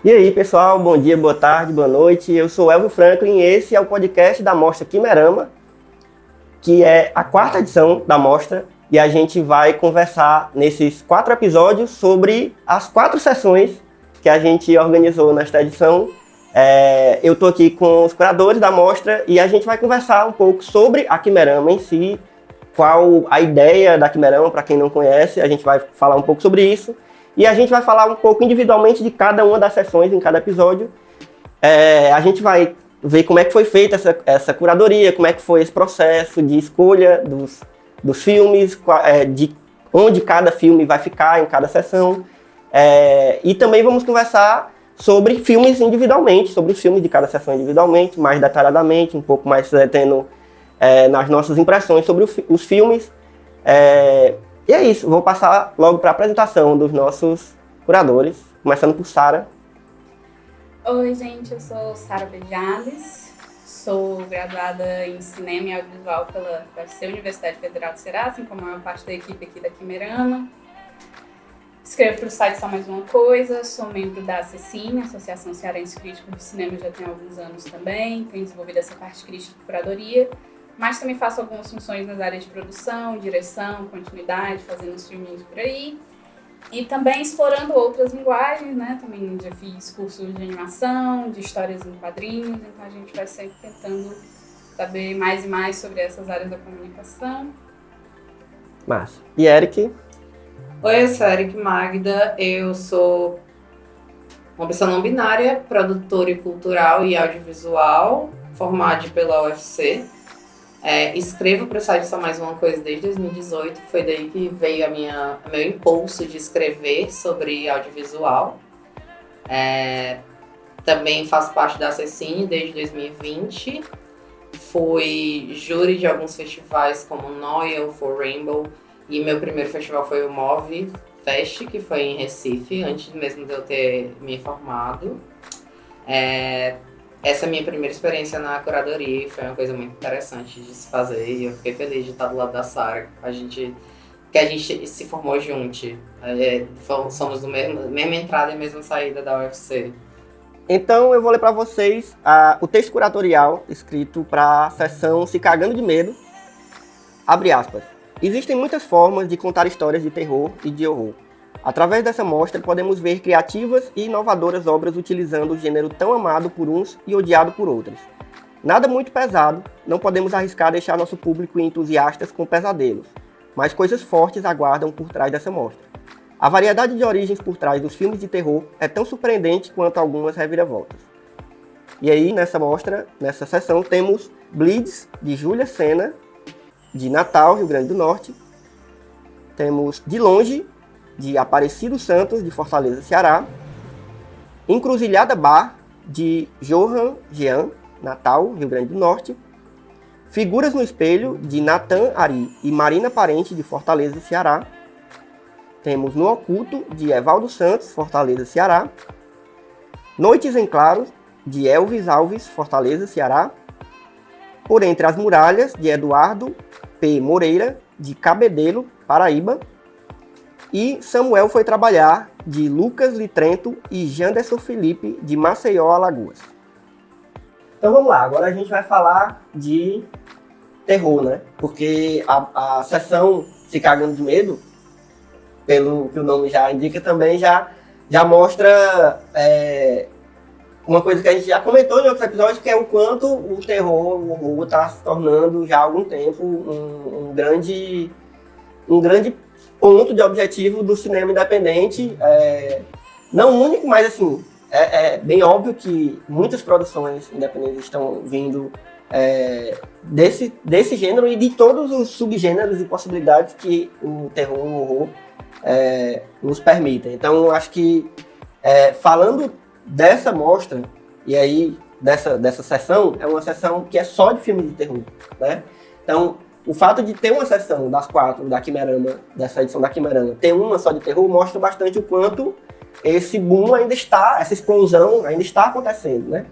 E aí, pessoal, bom dia, boa tarde, boa noite. Eu sou Elvio Franklin e esse é o podcast da Mostra Quimerama, que é a quarta edição da Mostra, e a gente vai conversar nesses 4 episódios sobre as 4 sessões que a gente organizou nesta edição. Eu estou aqui com os curadores da Mostra e a gente vai conversar um pouco sobre a Quimerama em si, qual a ideia da Quimerama, para quem não conhece, a gente vai falar um pouco sobre isso. E a gente vai falar um pouco individualmente de cada uma das sessões em cada episódio. A gente vai ver como é que foi feita essa curadoria, como é que foi esse processo de escolha dos filmes, de onde cada filme vai ficar em cada sessão. E também vamos conversar sobre filmes individualmente, sobre os filmes de cada sessão individualmente, mais detalhadamente, um pouco mais tendo nas nossas impressões sobre os filmes. E é isso, vou passar logo para a apresentação dos nossos curadores, começando por Sara. Oi, gente, eu sou Sara Bejales, sou graduada em Cinema e Audiovisual pela UFC, Universidade Federal do Ceará, assim como a maior parte da equipe aqui da Quimerama. Escrevo para o site Só Mais Uma Coisa, sou membro da ACCINE, Associação Cearense Crítico de Cinema, já tem alguns anos também, tenho desenvolvido essa parte crítica de curadoria. Mas também faço algumas funções nas áreas de produção, direção, continuidade, fazendo os filminhos por aí. E também explorando outras linguagens, né? Também já fiz cursos de animação, de histórias em quadrinhos. Então a gente vai sempre tentando saber mais e mais sobre essas áreas da comunicação. Massa. E Eric? Oi, eu sou Eric Magda. Eu sou uma pessoa não binária, produtora cultural e audiovisual, formada pela UFC. Escrevo para o site Só Mais Uma Coisa desde 2018, foi daí que veio meu impulso de escrever sobre audiovisual. Também faço parte da ACCINE desde 2020, fui júri de alguns festivais como Noel, For Rainbow, e meu primeiro festival foi o Move Fest, que foi em Recife, antes mesmo de eu ter me formado. Essa é a minha primeira experiência na curadoria e foi uma coisa muito interessante de se fazer e eu fiquei feliz de estar do lado da Sara, que a gente se formou junto. Somos do mesma entrada e mesma saída da UFC. Então eu vou ler para vocês o texto curatorial escrito para a sessão Se Cagando de Medo. Abre aspas. Existem muitas formas de contar histórias de terror e de horror. Através dessa mostra, podemos ver criativas e inovadoras obras utilizando o gênero tão amado por uns e odiado por outros. Nada muito pesado, não podemos arriscar deixar nosso público entusiastas com pesadelos, mas coisas fortes aguardam por trás dessa mostra. A variedade de origens por trás dos filmes de terror é tão surpreendente quanto algumas reviravoltas. E aí, nessa mostra, nessa sessão, temos Bleeds, de Júlia Sena, de Natal, Rio Grande do Norte. Temos De Longe, de Aparecido Santos, de Fortaleza, Ceará. Encruzilhada Bar, de Johan Jean, Natal, Rio Grande do Norte. Figuras no Espelho, de Natan Ari e Marina Parente, de Fortaleza, Ceará. Temos No Oculto, de Evaldo Santos, Fortaleza, Ceará. Noites em Claro, de Elvis Alves, Fortaleza, Ceará. Por Entre as Muralhas, de Eduardo P. Moreira, de Cabedelo, Paraíba. E Samuel Foi Trabalhar, de Lucas Litrento e Janderson Felipe, de Maceió, Alagoas. Então vamos lá, agora a gente vai falar de terror, né? Porque a sessão Se Cagando de Medo, pelo que o nome já indica, também já mostra uma coisa que a gente já comentou em outros episódios, que é o quanto o terror, o horror está se tornando já há algum tempo um grande ponto de objetivo do cinema independente, não único, mas assim, é bem óbvio que muitas produções independentes estão vindo desse gênero e de todos os subgêneros e possibilidades que o terror e o horror nos permitem. Então, eu acho que falando dessa mostra, e aí dessa sessão, é uma sessão que é só de filmes de terror, né? Então, o fato de ter uma sessão das 4 da Quimerama, dessa edição da Quimerama, ter uma só de terror, mostra bastante o quanto esse boom ainda está, essa explosão ainda está acontecendo, né?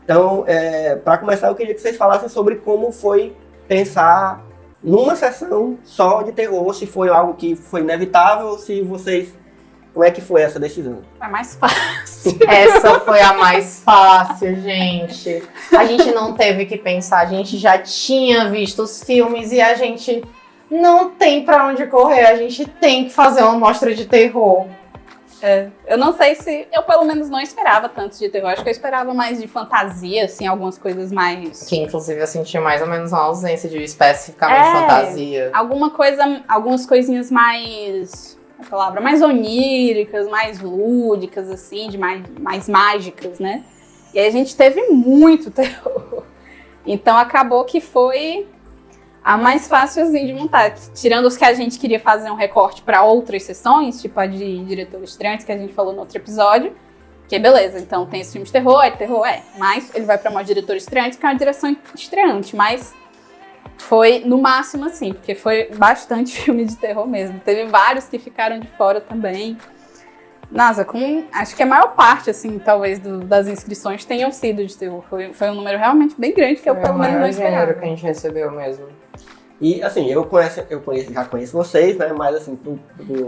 Então, para começar, eu queria que vocês falassem sobre como foi pensar numa sessão só de terror, se foi algo que foi inevitável, ou se vocês Como é que foi essa decisão? É mais fácil. Essa foi a mais fácil, gente. A gente não teve que pensar, a gente já tinha visto os filmes e a gente não tem pra onde correr, a gente tem que fazer uma mostra de terror. Eu não sei se... Eu, pelo menos, não esperava tanto de terror. Acho que eu esperava mais de fantasia, assim, algumas coisas mais... Que, inclusive, eu senti mais ou menos uma ausência de especificamente fantasia. Algumas coisinhas mais... A palavra mais oníricas, mais lúdicas, assim, de mais mágicas, né? E aí a gente teve muito terror. Então acabou que foi a mais fácil assim, de montar. Tirando os que a gente queria fazer um recorte para outras sessões, tipo a de diretor estreante, que a gente falou no outro episódio. Que beleza, então tem esse filme de terror, mas ele vai para uma diretora estreante, que é uma direção estreante, mas foi no máximo assim, porque foi bastante filme de terror mesmo. Teve vários que ficaram de fora também. Nossa, acho que a maior parte, assim, talvez, das inscrições tenham sido de terror. Foi um número realmente bem grande, que eu pelo menos não esperava. Que a gente recebeu mesmo. E, assim, já conheço vocês, né? Mas, assim,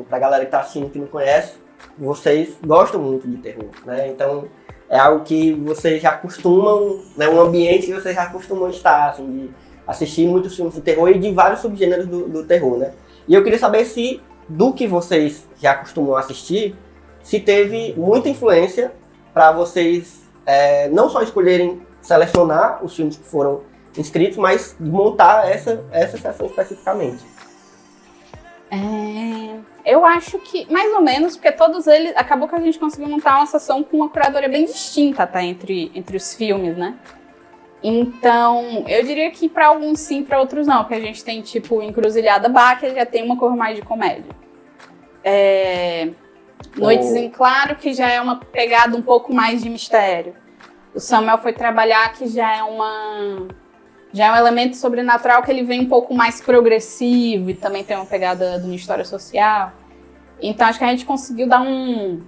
pra galera que tá assistindo que não conhece, vocês gostam muito de terror, né? Então, é algo que vocês já costumam, né? Um ambiente que vocês já costumam estar, assim, de assistir muitos filmes de terror e de vários subgêneros do terror, né? E eu queria saber se, do que vocês já costumam assistir, se teve muita influência para vocês não só escolherem selecionar os filmes que foram inscritos, mas montar essa sessão especificamente. Eu acho que, mais ou menos, porque todos eles... Acabou que a gente conseguiu montar uma sessão com uma curadoria bem distinta, tá? Entre os filmes, né? Então, eu diria que para alguns sim, para outros não. Porque a gente tem, tipo, Encruzilhada Bar, que já tem uma cor mais de comédia. Noites em Claro, que já é uma pegada um pouco mais de mistério. O Samuel foi trabalhar, que já é um elemento sobrenatural, que ele vem um pouco mais progressivo e também tem uma pegada de uma história social. Então acho que a gente conseguiu dar um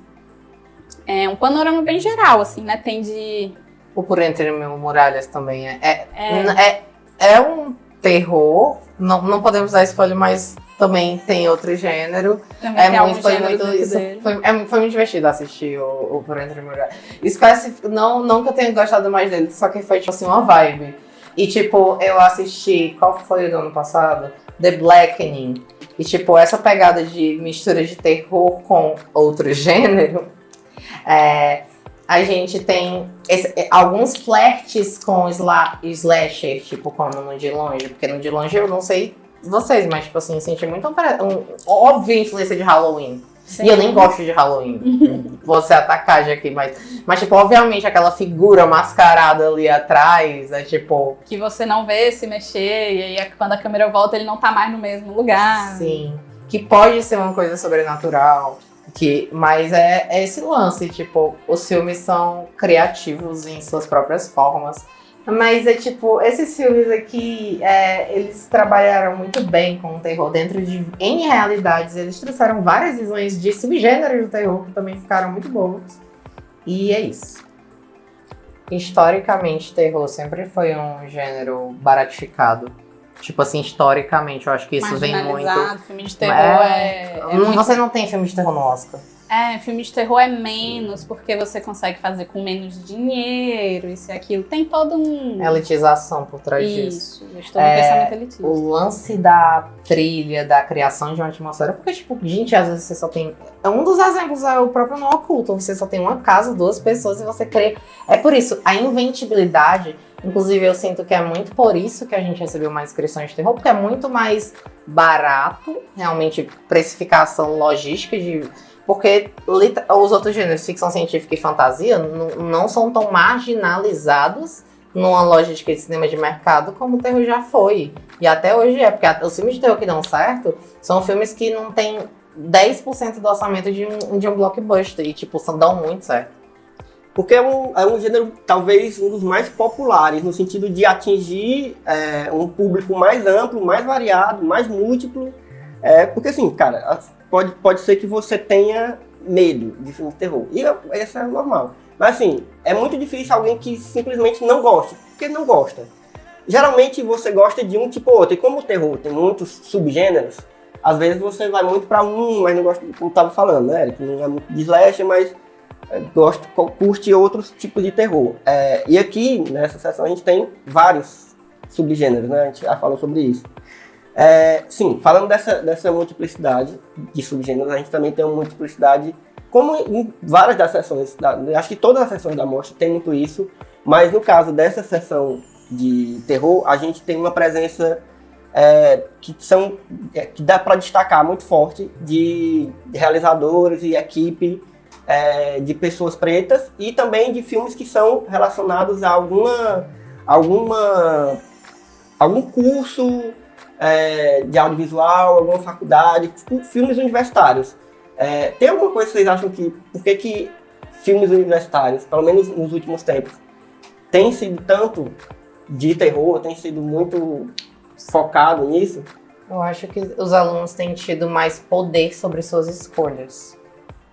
panorama bem geral, assim, né? Tem de... O Por Entre Mil Muralhas também é um terror, não podemos dar spoiler, mas também tem outro gênero. Também tem foi muito divertido assistir o Por Entre Mil Muralhas. Não que eu tenha gostado mais dele, só que foi tipo assim, uma vibe. E tipo, eu assisti, qual foi o do ano passado? The Blackening. E tipo, essa pegada de mistura de terror com outro gênero, a gente tem alguns flertes com slasher, tipo, como no De Longe. Porque no De Longe eu não sei vocês, mas tipo assim, senti muito óbvia influência de Halloween. Sim. E eu nem gosto de Halloween. Vou ser atacada aqui, mas tipo, obviamente aquela figura mascarada ali atrás é tipo... Que você não vê se mexer, e aí quando a câmera volta ele não tá mais no mesmo lugar. Sim, que pode ser uma coisa sobrenatural, mas é esse lance, tipo, os filmes são criativos em suas próprias formas. Mas tipo, esses filmes aqui, eles trabalharam muito bem com o terror dentro de N realidades. Eles trouxeram várias visões de subgêneros do terror que também ficaram muito boas. E é isso. Historicamente, terror sempre foi um gênero baratificado. Tipo assim, historicamente, eu acho que isso vem muito... Filme de terror Você não tem filme de terror no Oscar. Filme de terror é menos, porque você consegue fazer com menos dinheiro, isso e aquilo. Tem todo um... elitização por trás disso. Isso, estou no pensamento elitista. O lance da trilha, da criação de uma atmosfera, porque, tipo, gente, às vezes você só tem... Um dos exemplos é o próprio No Oculto, você só tem uma casa, 2 pessoas e você cria... É por isso, a inventibilidade, inclusive eu sinto que é muito por isso que a gente recebeu mais inscrições de terror, porque é muito mais barato, realmente, precificação logística de... Porque os outros gêneros, ficção científica e fantasia, não são tão marginalizados numa lógica de cinema de mercado como o terror já foi. E até hoje porque os filmes de terror que dão certo são filmes que não tem 10% do orçamento de um blockbuster e, tipo, dão muito certo. Porque é um gênero, talvez, um dos mais populares, no sentido de atingir um público mais amplo, mais variado, mais múltiplo. Porque, assim, cara... Pode ser que você tenha medo de filme de terror. E isso é normal. Mas assim, é muito difícil alguém que simplesmente não goste. Porque não gosta. Geralmente você gosta de um tipo ou outro. E como o terror tem muitos subgêneros, às vezes você vai muito pra mas não gosta, como eu tava falando, né, Eric? Não é muito de slasher, mas curte outros tipos de terror. E aqui, nessa sessão, a gente tem vários subgêneros, né? A gente já falou sobre isso. Sim, falando dessa multiplicidade de subgêneros, a gente também tem uma multiplicidade, como em várias das sessões, acho que todas as sessões da mostra tem muito isso, mas no caso dessa sessão de terror, a gente tem uma presença que dá para destacar muito forte de realizadores e equipe de pessoas pretas e também de filmes que são relacionados a algum curso de audiovisual, alguma faculdade, filmes universitários. Tem alguma coisa que vocês acham por que filmes universitários, pelo menos nos últimos tempos, tem sido tanto de terror, tem sido muito focado nisso? Eu acho que os alunos têm tido mais poder sobre suas escolhas.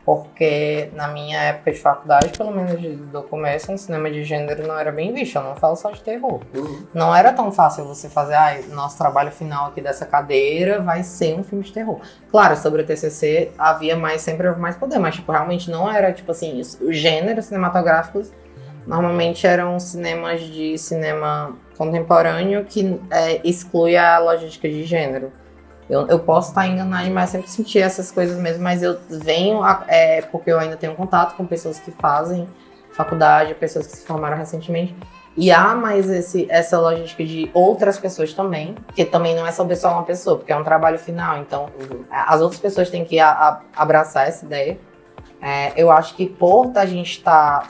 Porque na minha época de faculdade, pelo menos do começo, um cinema de gênero não era bem visto. Eu não falo só de terror. Não era tão fácil você fazer, nosso trabalho final aqui dessa cadeira vai ser um filme de terror. Claro, sobre o TCC sempre houve mais poder, mas realmente não era, os gêneros cinematográficos normalmente eram cinemas de cinema contemporâneo que exclui a logística de gênero. Eu posso estar enganada, mas eu sempre senti essas coisas mesmo, mas eu venho, porque eu ainda tenho contato com pessoas que fazem faculdade, pessoas que se formaram recentemente, e há mais essa logística de outras pessoas também, que também não é sobre só uma pessoa, porque é um trabalho final, então as outras pessoas têm que abraçar essa ideia. Eu acho que por a gente tá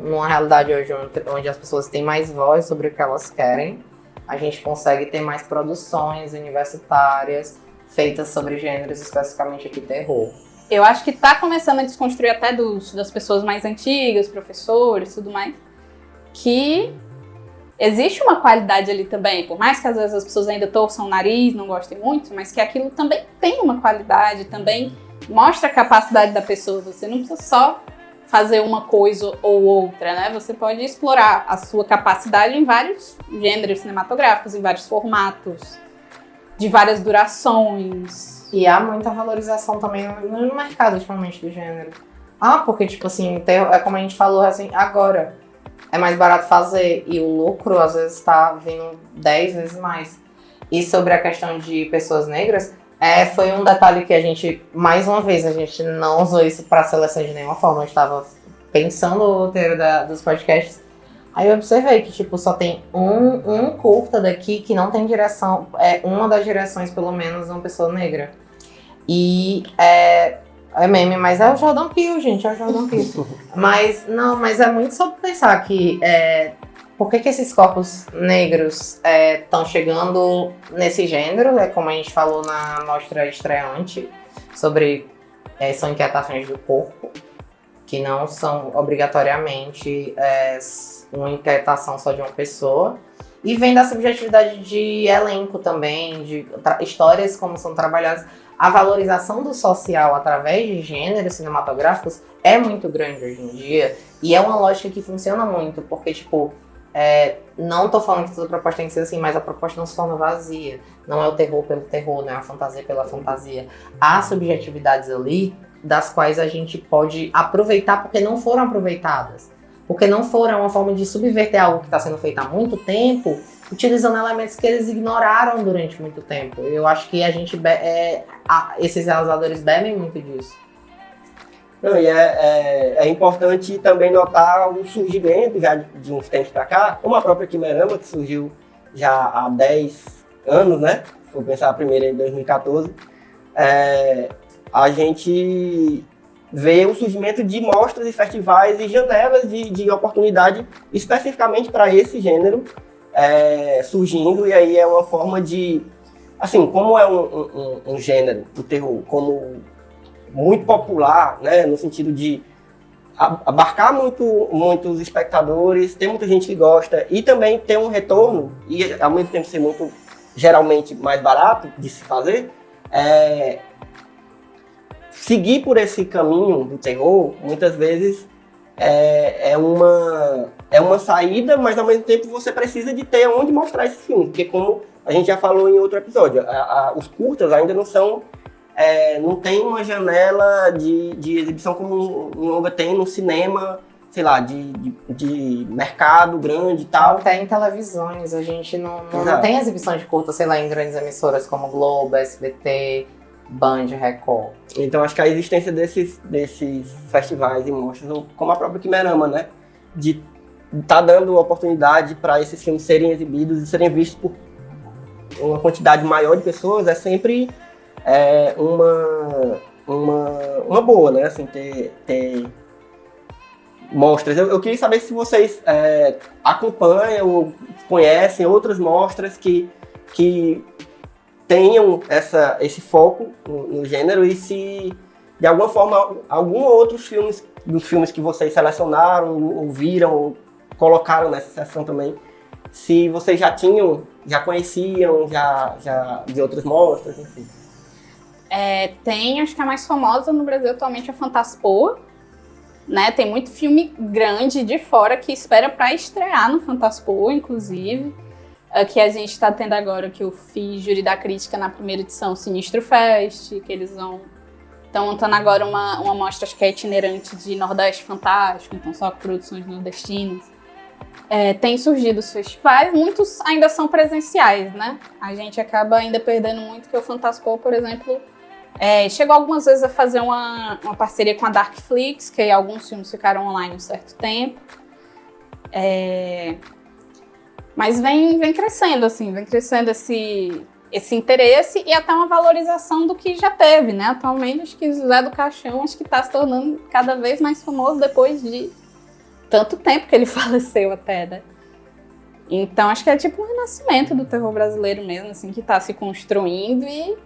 numa realidade hoje onde as pessoas têm mais voz sobre o que elas querem, a gente consegue ter mais produções universitárias feitas sobre gêneros, especificamente aqui terror. Eu acho que tá começando a desconstruir até das pessoas mais antigas, professores e tudo mais, que existe uma qualidade ali também, por mais que às vezes as pessoas ainda torçam o nariz, não gostem muito, mas que aquilo também tem uma qualidade, também mostra a capacidade da pessoa. Você não precisa só fazer uma coisa ou outra, né? Você pode explorar a sua capacidade em vários gêneros cinematográficos, em vários formatos, de várias durações. E há muita valorização também no mercado, ultimamente, do gênero. Porque, é como a gente falou assim, agora é mais barato fazer e o lucro, às vezes, está vindo 10 vezes mais. E sobre a questão de pessoas negras, foi um detalhe que a gente não usou isso para seleção de nenhuma forma. Eu estava pensando o roteiro dos podcasts, aí eu observei que só tem um curta daqui que não tem direção, uma das direções pelo menos uma pessoa negra. E é meme, mas é o Jordan Peele, gente, é o Jordan Peele. mas é muito só pensar que por que esses corpos negros estão chegando nesse gênero, como a gente falou na mostra estreante, sobre são inquietações do corpo, que não são obrigatoriamente uma inquietação só de uma pessoa, e vem da subjetividade de elenco também, de histórias como são trabalhadas. A valorização do social através de gêneros cinematográficos é muito grande hoje em dia, e é uma lógica que funciona muito, porque, não tô falando que toda proposta tem que ser assim, mas a proposta não se torna vazia. Não é o terror pelo terror, não é a fantasia pela fantasia. Há subjetividades ali das quais a gente pode aproveitar porque não foram aproveitadas. Porque não foram uma forma de subverter algo que está sendo feito há muito tempo, utilizando elementos que eles ignoraram durante muito tempo. Eu acho que esses realizadores bebem muito disso. Não, e é importante também notar o surgimento já de uns tempos para cá, como a própria Quimerama, que surgiu já há 10 anos, né? Se for pensar a primeira em 2014, a gente vê o surgimento de mostras e festivais e janelas de oportunidade especificamente para esse gênero surgindo, e aí é uma forma de, assim, como é um gênero, o terror, como muito popular, né, no sentido de abarcar muitos espectadores, tem muita gente que gosta e também ter um retorno e ao mesmo tempo ser muito, geralmente, mais barato de se fazer, seguir por esse caminho do terror, muitas vezes é uma saída, mas ao mesmo tempo você precisa de ter onde mostrar esse filme, porque como a gente já falou em outro episódio, os curtas ainda não são, não tem uma janela de exibição como um longa tem no cinema, sei lá, de mercado grande e tal. Até em televisões, a gente não tem exibição de curta, sei lá, em grandes emissoras como Globo, SBT, Band, Record. Então acho que a existência desses festivais e mostras, como a própria Quimerama, né, de tá dando oportunidade para esses filmes serem exibidos e serem vistos por uma quantidade maior de pessoas, é sempre uma boa, né, assim, ter mostras. Eu queria saber se vocês acompanham ou conhecem outras mostras que tenham esse foco no gênero e se, de alguma forma, alguns outros filmes, dos filmes que vocês selecionaram, ou viram, ou colocaram nessa sessão também, se vocês já conheciam, já de outras mostras, enfim. Tem, acho que a mais famosa no Brasil atualmente é a Fantaspoa, né? Tem muito filme grande de fora que espera para estrear no Fantaspoa, inclusive. Que a gente está tendo agora, que eu fiz Júri da Crítica na primeira edição, Sinistro Fest, que eles estão montando agora uma mostra, acho que é itinerante, de Nordeste Fantástico, então só produções nordestinas. Tem surgido os festivais, muitos ainda são presenciais, né? A gente acaba ainda perdendo muito, que o Fantaspoa, por exemplo, chegou algumas vezes a fazer uma parceria com a Darkflix, que aí alguns filmes ficaram online um certo tempo. Mas vem crescendo, assim, vem crescendo esse interesse e até uma valorização do que já teve, né? Atualmente, acho que o Zé do Caixão acho que está se tornando cada vez mais famoso depois de tanto tempo que ele faleceu até, né? Então, acho que é tipo um renascimento do terror brasileiro mesmo, assim, que está se construindo e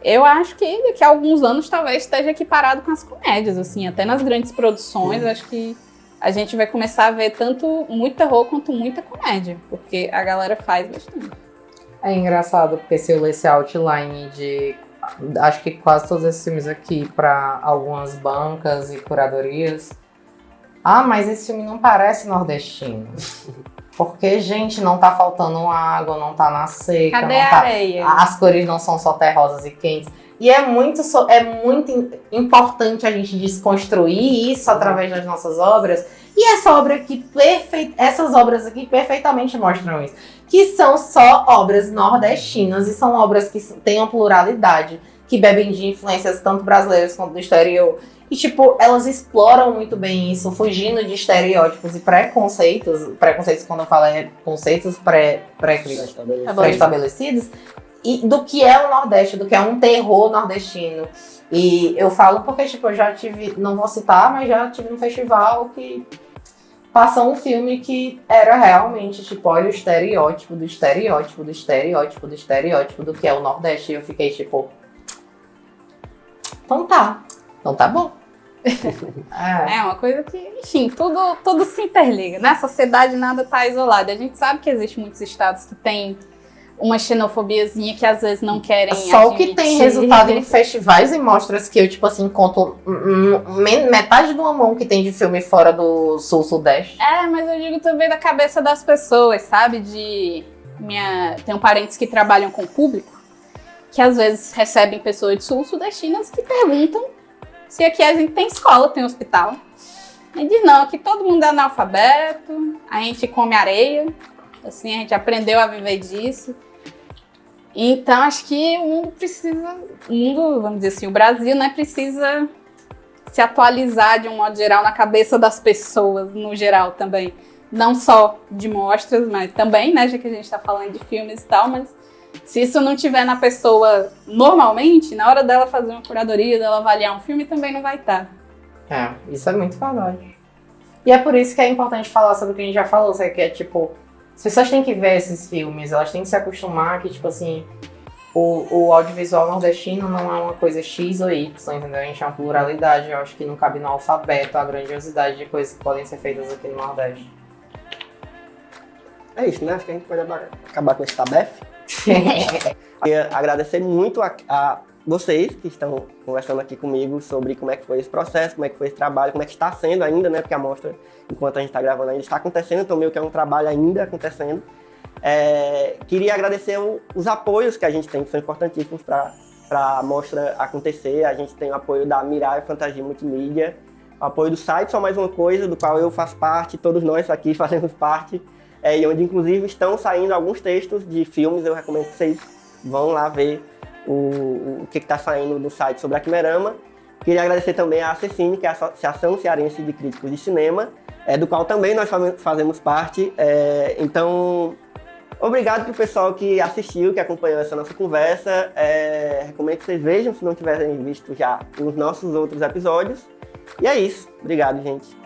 eu acho que daqui a alguns anos talvez esteja equiparado com as comédias, assim, até nas grandes produções, acho que a gente vai começar a ver tanto muito terror quanto muita comédia, porque a galera faz bastante. É engraçado, porque se eu lesse a outline de, acho que quase todos esses filmes aqui para algumas bancas e curadorias, mas esse filme não parece nordestino. Porque, gente, não tá faltando água, não tá na seca. Cadê a areia? As cores não são só terrosas e quentes. E é muito importante a gente desconstruir isso através das nossas obras. E essas obras aqui perfeitamente mostram isso. Que são só obras nordestinas e são obras que têm uma pluralidade, que bebem de influências tanto brasileiras quanto do exterior. E, tipo, elas exploram muito bem isso, fugindo de estereótipos e preconceitos. Preconceitos, quando eu falo, conceitos pré-estabelecidos. E do que é o Nordeste, do que é um terror nordestino. E eu falo porque, tipo, eu já tive, não vou citar, mas já tive um festival que passou um filme que era realmente, tipo, olha o estereótipo do estereótipo do estereótipo do estereótipo do que é o Nordeste. E eu fiquei, tipo, então tá bom. É uma coisa que, enfim, tudo se interliga, né? A sociedade nada tá isolado. A gente sabe que existem muitos estados que têm uma xenofobiazinha que às vezes não querem Só o que tem resultado em festivais e mostras que eu, tipo assim, conto metade de uma mão que tem de filme fora do sul-sudeste. Mas eu digo também da cabeça das pessoas, sabe? Tenho parentes que trabalham com o público, que às vezes recebem pessoas de sul-sudestinas que perguntam se aqui a gente tem escola, tem hospital. E diz, não, aqui todo mundo é analfabeto, a gente come areia, assim, a gente aprendeu a viver disso. Então, acho que o mundo, vamos dizer assim, o Brasil, né, precisa se atualizar de um modo geral na cabeça das pessoas, no geral também. Não só de mostras, mas também, né, já que a gente está falando de filmes e tal, mas se isso não tiver na pessoa normalmente, na hora dela fazer uma curadoria, dela avaliar um filme, também não vai estar. Isso é muito verdade. E é por isso que é importante falar sobre o que a gente já falou, sabe? Que é tipo, as pessoas têm que ver esses filmes, elas têm que se acostumar que, tipo assim, o audiovisual nordestino não é uma coisa X ou Y, entendeu? A gente é uma pluralidade, eu acho que não cabe no alfabeto a grandiosidade de coisas que podem ser feitas aqui no Nordeste. É isso, né? Acho que a gente pode acabar com esse tabefe. Queria agradecer muito a vocês que estão conversando aqui comigo sobre como é que foi esse processo, como é que foi esse trabalho, como é que está sendo ainda, né? Porque a mostra, enquanto a gente está gravando, ainda está acontecendo, então meio que é um trabalho ainda acontecendo. Queria agradecer os apoios que a gente tem, que são importantíssimos para a mostra acontecer. A gente tem o apoio da Mirai Fantasia Multimídia, o apoio do site Só Mais Uma Coisa, do qual eu faço parte, todos nós aqui fazemos parte, e onde inclusive estão saindo alguns textos de filmes. Eu recomendo que vocês vão lá ver o que está saindo no site sobre a Quimerama. Queria agradecer também a ACCine, que é a Associação Cearense de Críticos de Cinema, do qual também nós fazemos parte. Então, obrigado para o pessoal que assistiu, que acompanhou essa nossa conversa. Recomendo que vocês vejam, se não tiverem visto já, os nossos outros episódios. E é isso. Obrigado, gente.